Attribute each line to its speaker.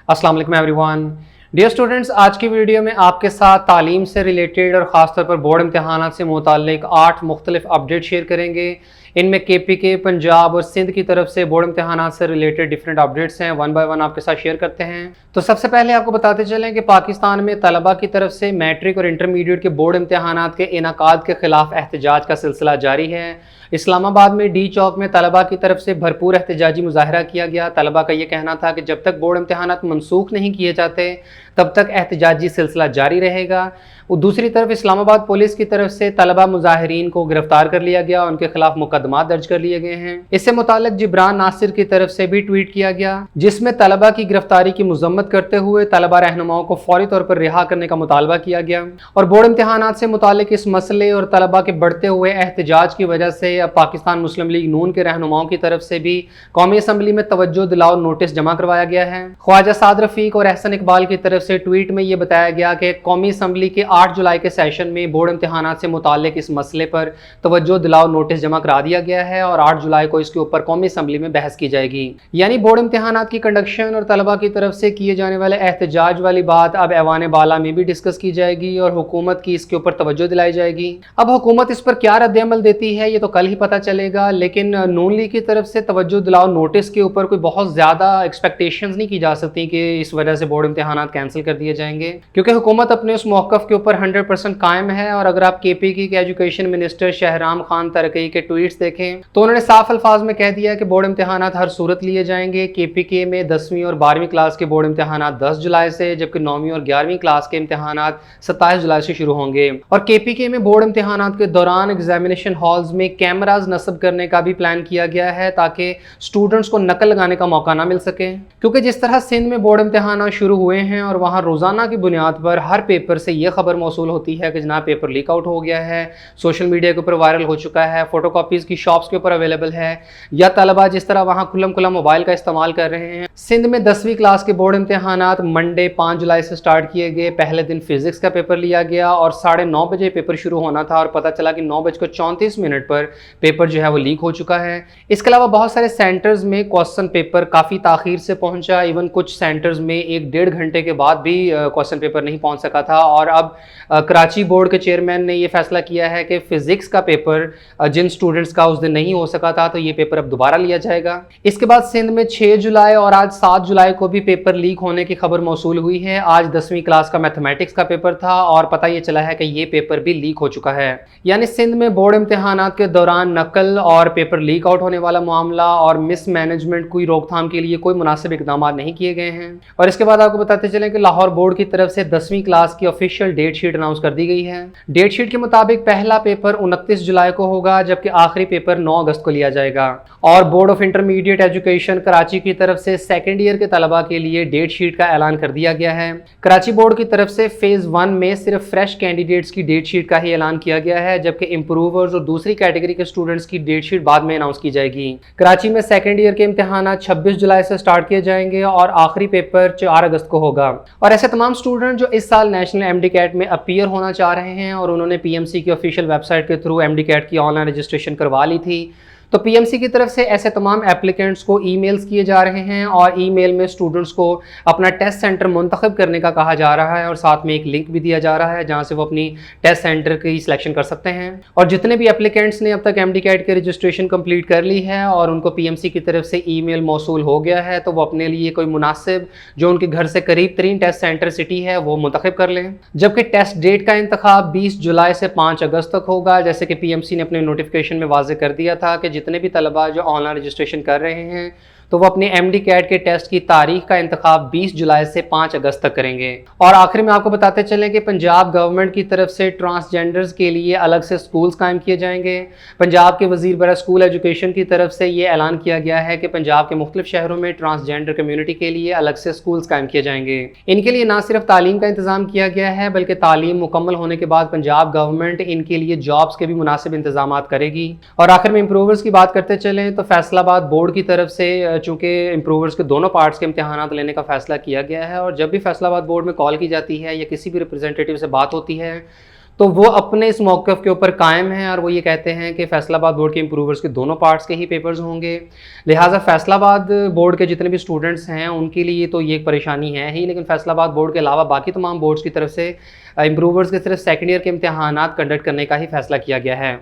Speaker 1: अस्सलाम वालेकुम everyone. Dear students, आज की वीडियो में आपके साथ तालीम से रिलेटेड और ख़ासतौर पर बोर्ड इम्तहानात से मुताल्लिक 8 मुख्तलिफ अपडेट शेयर करेंगे। इनमें KPK, पंजाब और सिंध की तरफ से बोर्ड इम्तहानात से रिलेटेड डिफरेंट अपडेट्स हैं। वन बाय वन आपके साथ शेयर करते हैं। तो सबसे पहले आपको बताते चलें कि पाकिस्तान में तलबा की तरफ से मैट्रिक और इंटरमीडिएट के बोर्ड इम्तहानात के इनाकाद के खिलाफ एहतजाज का सिलसिला जारी है। इस्लामाबाद में डी चौक में तलबा की तरफ से भरपूर एहतजाजी मुजाहरा किया गया। तलबा का ये कहना था कि जब तक बोर्ड इम्तहानात मनसूख नहीं किए जाते तब तक एहतजाजी सिलसिला जारी रहेगा। दूसरी तरफ इस्लामाबाद पुलिस की तरफ से तलबा मुजाहिरीन को गिरफ्तार कर लिया गया, उनके खिलाफ मुकदमा दर्ज कर लिए गए हैं। इससे मुताल्लिक जिब्रान नासिर की तरफ से भी ट्वीट किया गया, जिसमें तलबा की गिरफ्तारी की मजम्मत करते हुए तलबा रहनुमाओं को फौरी तौर पर रिहा करने का मुतालबा किया गया। और बोर्ड इम्तहानात से मुताल्लिक इस मसले और तलबा के बढ़ते हुए एहतजाज की वजह से अब पाकिस्तान मुस्लिम लीग नून के रहनुमाओं की तरफ से भी कौमी असम्बली में तवज्जो दिलाओ नोटिस जमा करवाया गया है। ख्वाजा साद रफीक और एहसन इकबाल की तरफ से ट्वीट में यह बताया गया कि कौमी असम्बली के 8 जुलाई के सेशन में बोर्ड इम्तहानात से मुताल्लिक इस मसले पर तवज्जो दिलाओ नोटिस जमा करा दिया गया है और 8 जुलाई को इसके ऊपर कौमी असम्बली में बहस की जाएगी। यानी बोर्ड इम्तहानात की कंडक्शन और तलबा की तरफ से किए जाने वाले एहतजाज वाली बात अब ऐवान बाला में भी डिस्कस की जाएगी और हुकूमत की इसके ऊपर तवज्जो दिलाई जाएगी। अब हुकूमत इस पर क्या रद्द-ए-अमल देती है ये तो कल ही पता चलेगा, लेकिन नून लीग की तरफ से तवज्जो दिलाओ नोटिस के ऊपर कोई बहुत ज़्यादा एक्सपेक्टेशंस नहीं की जा सकती कि इस वजह से बोर्ड इम्तहानात कैंसिल कर दिए जाएंगे, क्योंकि हुकूमत अपने उस मौक़िफ़ के ऊपर 100% कायम है। और अगर आप KPK के एजुकेशन मिनिस्टर शहराम खान तरकई के ट्वीट्स देखें तो उन्होंने साफ अल्फाज में कह दिया कि बोर्ड इम्तहानात हर सूरत लिए जाएंगे। KPK में 10वीं और 12वीं क्लास के बोर्ड इम्तहानात 10 जुलाई से, जबकि 9वीं और 11वीं क्लास के इम्तहानात 27 जुलाई से शुरू होंगे। और KPK में बोर्ड इम्तहानात के दौरान एग्जामिनेशन हॉल्स में कैमराज नस्ब करने का भी प्लान किया गया है ताकि स्टूडेंट्स को नकल लगाने का मौका ना मिल सके, क्योंकि जिस तरह सिंध में बोर्ड इम्तहानात शुरू हुए हैं और वहाँ रोज़ाना की बुनियाद पर हर पेपर से यह खबर मौसूल होती है कि जनाब पेपर लीक आउट हो गया है, सोशल मीडिया के ऊपर वायरल हो चुका है, फोटोकॉपीज़ की शॉप्स के ऊपर अवेलेबल है, या तलबा जिस तरह वहाँ खुल्लम खुल्ला मोबाइल का इस्तेमाल कर रहे हैं। सिंध में 10वीं क्लास के बोर्ड इम्तहानात मंडे 5 जुलाई से स्टार्ट किए गए। पहले दिन फिजिक्स का पेपर लिया गया और 9:30 बजे पेपर शुरू होना था और पता चला कि 9:34 पर पेपर जो है वो लीक हो चुका है। इसके अलावा बहुत सारे सेंटर्स में क्वेश्चन पेपर काफ़ी ताख़ीर से पहुँचा। इवन कुछ सेंटर्स में 1-1.5 घंटे के बाद भी क्वेश्चन पेपर नहीं पहुँच सका था। और अब कराची बोर्ड के चेयरमैन ने यह फैसला किया है कि फिजिक्स का पेपर जिन स्टूडेंट्स का उस दिन नहीं हो सका था तो ये पेपर अब दोबारा लिया जाएगा। इसके बाद सिंध में 6 जुलाई और आज 7 जुलाई को भी पेपर लीक होने की खबर मौसूल हुई है। आज 10वीं क्लास का मैथमेटिक्स का पेपर था और पता ये चला है कि ये पेपर भी लीक हो चुका है। यानी सिंध में बोर्ड इम्तहानात के दौरान नकल और पेपर लीक आउट होने वाला मामला और मिसमैनेजमेंट की रोकथाम के लिए कोई मुनासिब इकदाम नहीं किए गए हैं। और इसके बाद आपको बताते चलें कि लाहौर बोर्ड की तरफ से 10वीं क्लास की ऑफिशियल डेट शीट अनाउंस कर दी गई है। डेट शीट के मुताबिक पहला पेपर 29 जुलाई को होगा, जबकि आखिरी पेपर 9 अगस्त को लिया जाएगा। और board of intermediate education Karachi की तरफ से सेकेंड ईयर के तलबा के लिए डेट शीट का ऐलान कर दिया गया है। कराची बोर्ड की तरफ से फेज 1 में सिर्फ फ्रेश कैंडिडेट्स की डेट शीट का ही ऐलान किया गया है, जबकि इंप्रूवर्स और दूसरी कैटेगरी के स्टूडेंट्स की डेट शीट बाद में अनाउंस की जाएगी। कराची में सेकेंड ईयर के इम्तहान 26 जुलाई से स्टार्ट किए जाएंगे और आखिरी पेपर 4 अगस्त को होगा। और ऐसे तमाम स्टूडेंट जो इस साल नेशनल MD-CAT में अपीयर होना चाह रहे हैं और उन्होंने PMC की ऑफिशियल वेबसाइट के थ्रू MD-CAT की ऑनलाइन रजिस्ट्रेशन करवा ली थी, तो PMC की तरफ से ऐसे तमाम एप्लीकेंट्स को ईमेल्स किए जा रहे हैं और ईमेल में स्टूडेंट्स को अपना टेस्ट सेंटर मुंतखब करने का कहा जा रहा है और साथ में एक लिंक भी दिया जा रहा है जहां से वो अपनी टेस्ट सेंटर की सिलेक्शन कर सकते हैं। और जितने भी एप्लीकेंट्स ने अब तक MD-CAT की रजिस्ट्रेशन कंप्लीट कर ली है और उनको PMC की तरफ से ईमेल मौसूल हो गया है, तो वो अपने लिए कोई मुनासिब जो उनके घर से करीब तरीन टेस्ट सेंटर सिटी है वो मुंतखब कर लें। जबकि टेस्ट डेट का इंतखाब 20 जुलाई से 5 अगस्त तक होगा, जैसे कि PMC ने अपने नोटिफिकेशन में वाज़ेह कर दिया था कि जितने भी तलबा जो ऑनलाइन रजिस्ट्रेशन कर रहे हैं तो वो अपने MD-CAT के टेस्ट की तारीख का इंतखाब 20 जुलाई से 5 अगस्त तक करेंगे। और आखिर में आपको बताते चलें कि पंजाब गवर्नमेंट की तरफ से ट्रांसजेंडर्स के लिए अलग से स्कूल्स कायम किए जाएंगे। पंजाब के वज़ीर बरा स्कूल एजुकेशन की तरफ से ये ऐलान किया गया है कि पंजाब के मुख्तलिफ शहरों में ट्रांसजेंडर कम्यूनिटी के लिए अलग से स्कूल्स कायम किए जाएंगे। इनके लिए ना सिर्फ तालीम का इंतज़ाम किया गया है बल्कि तालीम मुकम्मल होने के बाद पंजाब गवर्नमेंट इनके लिए जॉब्स के भी मुनासिब इंतजाम करेगी। और आखिर में इंप्रूवर्स की बात करते चलें तो फैसलाबाद बोर्ड की तरफ से चूँकि इंप्रूवर्स के दोनों पार्ट्स के इम्तहानात लेने का फैसला किया गया है और जब भी फैसलाबाद बोर्ड में कॉल की जाती है या किसी भी रिप्रेजेंटेटिव से बात होती है तो वो अपने इस मौक़िफ़ के ऊपर कायम हैं और वो ये कहते हैं कि फैसलाबाद बोर्ड के इम्प्रूवर्स के दोनों पार्ट्स के ही पेपर्स होंगे। लिहाजा फैसलाबाद बोर्ड के जितने भी स्टूडेंट्स हैं उनके लिए तो ये एक परेशानी है ही, लेकिन फैसलाबाद बोर्ड के अलावा बाकी तमाम बोर्ड्स की तरफ से इम्प्रूवर्स के सिर्फ सेकंड ईयर के इम्तिहानात कंडक्ट करने का ही फैसला किया गया है।